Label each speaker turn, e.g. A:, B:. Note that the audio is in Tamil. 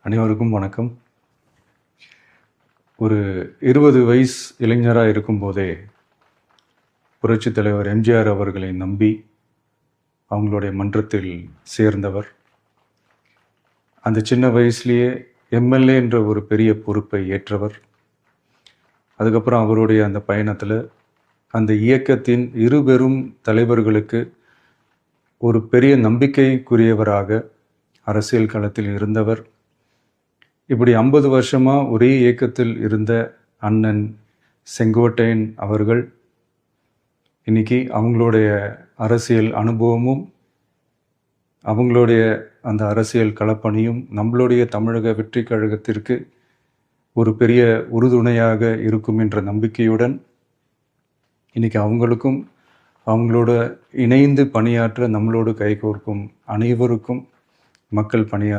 A: அனைவருக்கும் வணக்கம். ஒரு 20 வயசு இளைஞராக இருக்கும்போதே புரட்சித் தலைவர் எம்ஜிஆர் அவர்களை நம்பி அவங்களுடைய மன்றத்தில் சேர்ந்தவர். அந்த சின்ன வயசுலேயே எம்எல்ஏ என்ற ஒரு பெரிய பொறுப்பை ஏற்றவர். அதுக்கப்புறம் அவருடைய அந்த பயணத்தில் அந்த இயக்கத்தின் இருபெரும் தலைவர்களுக்கு ஒரு பெரிய நம்பிக்கைக்குரியவராக அரசியல் களத்தில் இருந்தவர். இப்படி 50 வருஷமாக ஒரே இயக்கத்தில் இருந்த அண்ணன் செங்கோட்டையன் அவர்கள் இன்னைக்கு அவங்களுடைய அரசியல் அனுபவமும் அவங்களுடைய அந்த அரசியல் களப்பணியும் நம்மளுடைய தமிழக வெற்றி கழகத்திற்கு ஒரு பெரிய உறுதுணையாக இருக்கும் என்ற நம்பிக்கையுடன் இன்னைக்கு அவங்களுக்கும் அவங்களோட இணைந்து பணியாற்ற நம்மளோடு கைகோர்க்கும் அனைவருக்கும் மக்கள் பணியாற்ற